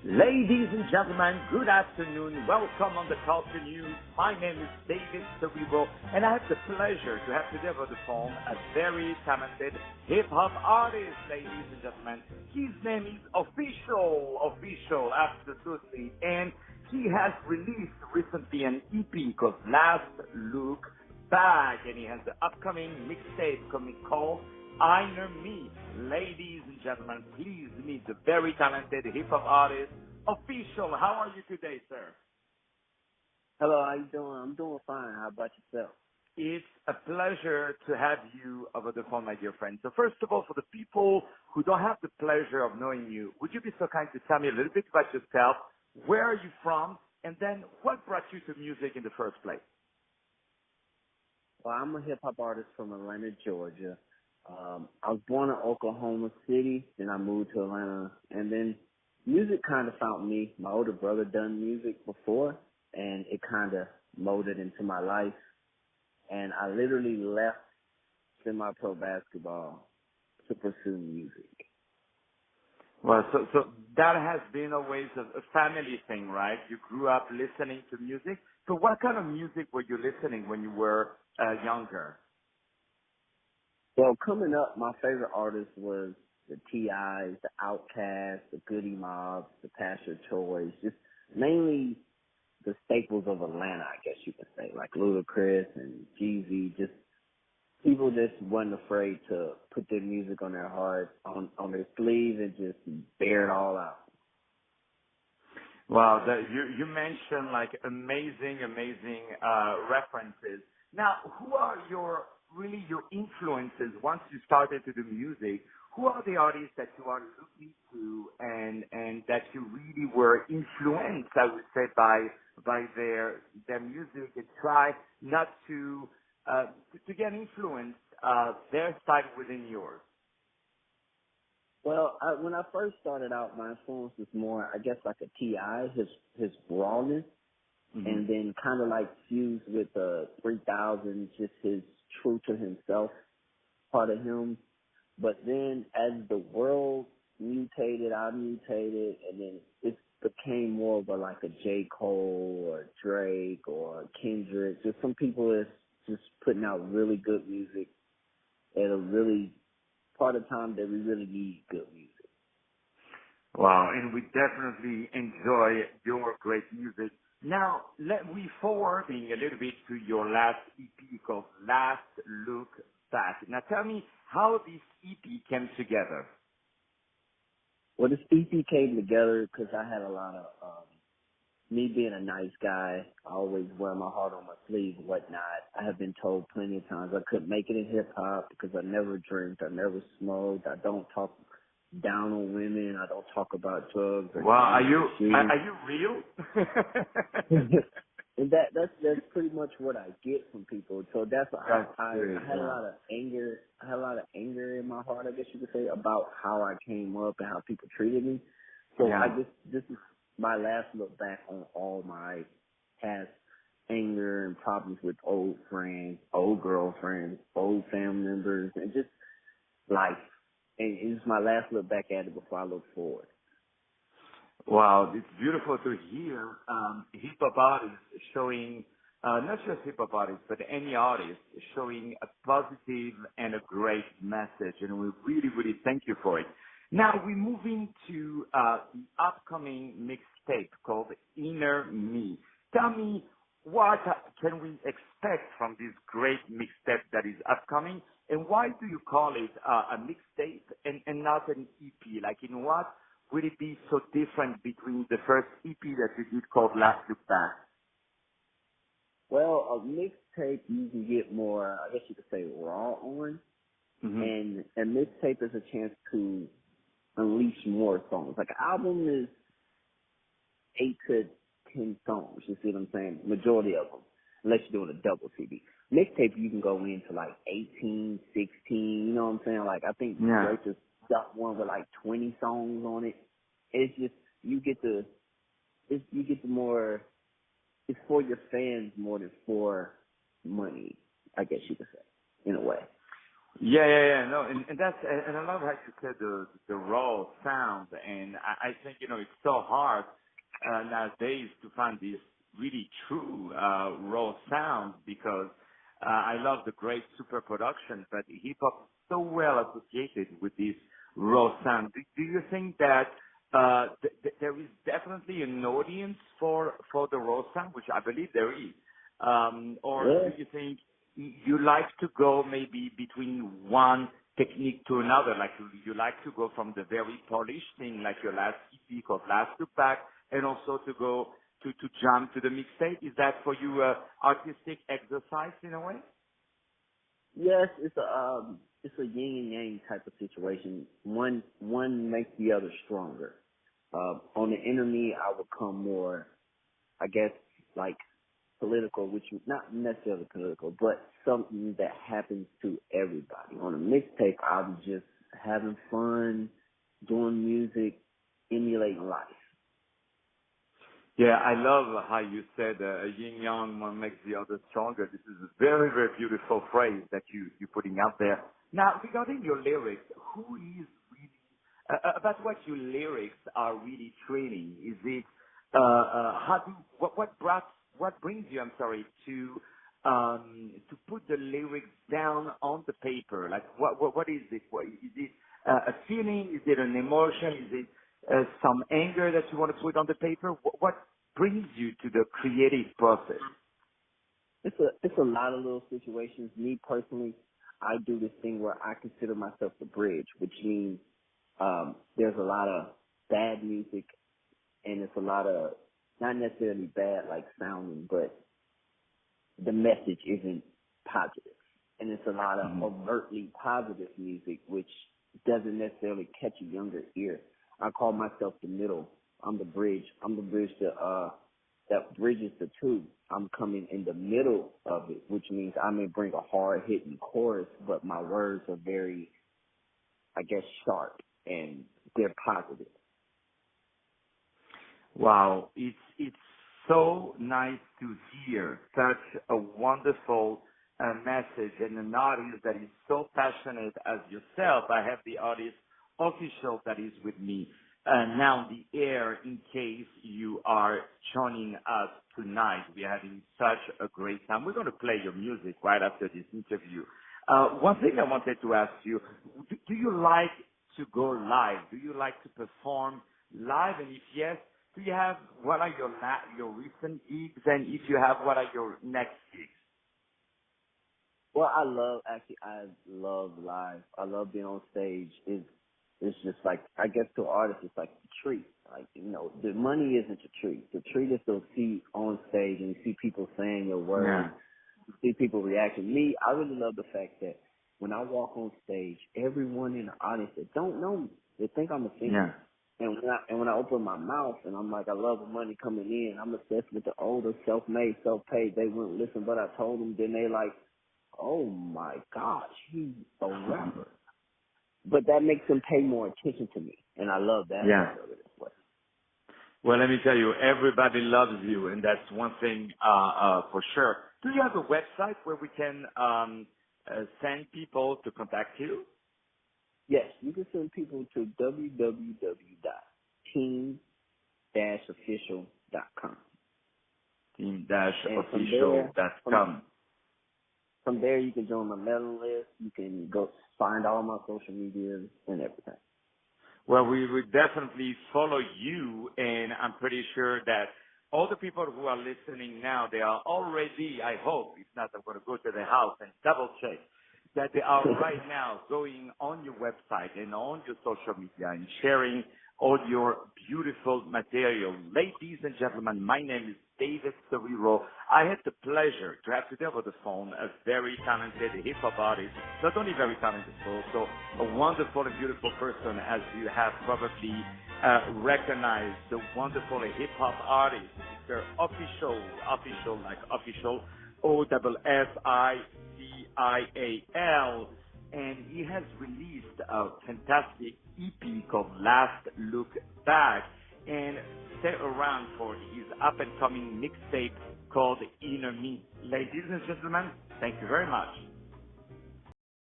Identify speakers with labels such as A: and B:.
A: Ladies and gentlemen, good afternoon. Welcome on the Culture News. My name is David Cerebro, and I have the pleasure to have today over the phone a very talented hip-hop artist, ladies and gentlemen. His name is Official, absolutely. And he has released recently an EP called Last Look Back, and he has the upcoming mixtape coming called Honor Me. Ladies and gentlemen, please meet the very talented hip-hop artist, Official. How are you today, sir?
B: Hello, how you doing? I'm doing fine. How about yourself?
A: It's a pleasure to have you over the phone, my dear friend. So first of all, for the people who don't have the pleasure of knowing you, would you be so kind to tell me a little bit about yourself? Where are you from? And then what brought you to music in the first place?
B: Well, I'm a hip hop artist from Atlanta, Georgia. I was born in Oklahoma City, then I moved to Atlanta, and then music kind of found me. My older brother done music before, and it kind of molded into my life. And I literally left semi-pro basketball to pursue music.
A: Well, so that has been always a family thing, right? You grew up listening to music. So what kind of music were you listening when you were younger?
B: Well, coming up, my favorite artists was the T.I.'s, the Outkast, the Goody Mob, the Pastor Choice, just mainly the staples of Atlanta, I guess you could say, like Ludacris and Jeezy, just people just wasn't afraid to put their music on their heart, on their sleeves, and just bear it all out.
A: Wow, you mentioned like amazing references. Now, who are your influences once you started to do music? Who are the artists that you are looking to and that you really were influenced, I would say, by their music, and try not to get influenced their style within yours?
B: Well, when I first started out, my influence was more, I guess, like a T.I., his rawness, and then kind of like fused with 3000, just his true to himself part of him. But then as the world mutated, I mutated, and then it became more of like a J. Cole or Drake or Kendrick. Just some people that's just putting out really good music at a really part of time that we really need good music.
A: Wow, and we definitely enjoy your great music. Now, we forwarding a little bit to your last EP called Last Look Back. Now tell me how this EP came together.
B: Well, this EP came together because I had a lot of, me being a nice guy, I always wear my heart on my sleeve and whatnot. I have been told plenty of times I couldn't make it in hip hop because I never drank, I never smoked, I don't talk down on women, I don't talk about drugs or
A: Wow, are you real?
B: And that's pretty much what I get from people. So that's why I had a lot of anger. I had a lot of anger in my heart, I guess you could say, about how I came up and how people treated me. So I guess this is my last look back on all my past anger and problems with old friends, old girlfriends, old family members, and just life. And it's my last look back at it before I look forward.
A: Wow, it's beautiful to hear hip-hop artists showing, not just hip-hop artists, but any artist showing a positive and a great message, and we really thank you for it. Now, we're moving to the upcoming mixtape called Inner Me. Tell me, what can we expect from this great mixtape that is upcoming, and why do you call it a mixtape and not an EP? Like, in what would it be so different between the first EP that you did called Last Look Back?
B: Well, a mixtape you can get more, I guess you could say, raw on. And a mixtape is a chance to unleash more songs. Like, an album is 8 to 10 songs, you see what I'm saying? Majority of them, unless you're doing a double CD. Mixtape, you can go into like 18, 16, you know what I'm saying? Like, I think Drake just got one with like 20 songs on it. It's just, it's for your fans more than for money, I guess you could say, in a way.
A: No, and that's, and I love how you said the raw sound, and I think, it's so hard, nowadays to find this really true, raw sound because, I love the great super production, but hip hop is so well associated with this raw sound. Do you think that, there is definitely an audience for the raw sound, which I believe there is, or
B: Yeah.
A: do you think you like to go maybe between one technique to another, like you like to go from the very polished thing, like your last EP called Last Look Back, and also to go to jump to the mixtape? Is that for you artistic exercise in a way?
B: Yes, it's a yin and yang type of situation. One makes the other stronger. On the inner me, I would come more, I guess, like political, which is not necessarily political, but something that happens to everybody. On a mixtape, I'm just having fun, doing music, emulating life.
A: Yeah, I love how you said a yin yang one makes the other stronger. This is a very, very beautiful phrase that you're putting out there. Now, regarding your lyrics, who is really, about what your lyrics are really training? Is it, what brings you, I'm sorry, to put the lyrics down on the paper? Like, what is it? Is it a feeling? Is it an emotion? Is it some anger that you want to put on the paper? What brings you to the creative process?
B: It's a lot of little situations. Me personally, I do this thing where I consider myself the bridge, which means there's a lot of bad music and it's a lot of not necessarily bad like sounding, but the message isn't positive. And it's a lot of
A: Mhm.
B: overtly positive music, which doesn't necessarily catch a younger ear. I call myself the middle. I'm the bridge. I'm the bridge that bridges the two. I'm coming in the middle of it, which means I may bring a hard hitting chorus, but my words are very, I guess, sharp and they're positive.
A: Wow, it's so nice to hear such a wonderful message and an artist that is so passionate as yourself. I have the artist official that is with me now in the air in case you are joining us tonight. We are having such a great time. We're going to play your music right after this interview. One thing I wanted to ask you, do you like to go live? Do you like to perform live? And if yes, do you have, what are your recent gigs? And if you have, what are your next gigs?
B: Well, I love live. I love being on stage. It's just like, I guess to artists, it's like a treat. Like, the money isn't a treat. The treat is to see on stage and you see people saying your
A: Yeah,
B: words, you see people reacting. Me, I really love the fact that when I walk on stage, everyone in the audience that don't know me, they think I'm a singer.
A: yeah.
B: And when I open my mouth and I'm like, I love the money coming in, I'm obsessed with the older, self-made, self-paid. They wouldn't listen, but I told them. Then they like, oh my gosh, he's a rapper. But that makes them pay more attention to me, and I love that
A: Yeah.
B: part of it as well.
A: Well, let me tell you, everybody loves you, and that's one thing for sure. Do you have a website where we can send people to contact you?
B: Yes, you can send people to www.team-official.com. And
A: Team-official.com.
B: from there, you can join my mailing list. You can go find all my social media and everything.
A: Well, we would definitely follow you, and I'm pretty sure that all the people who are listening now, they are already, I hope, if not, I'm going to go to the house and double check that they are right now going on your website and on your social media and sharing all your beautiful material. Ladies and gentlemen, my name is David Cerrero. I had the pleasure to have today over the phone a very talented hip-hop artist, not only very talented, but also a wonderful and beautiful person, as you have probably recognized, the wonderful hip-hop artist, Mr. Official, like official, Official, and he has released a fantastic EP called Last Look Back, and stay around for his up-and-coming mixtape called Inner Me. Ladies and gentlemen, thank you very much.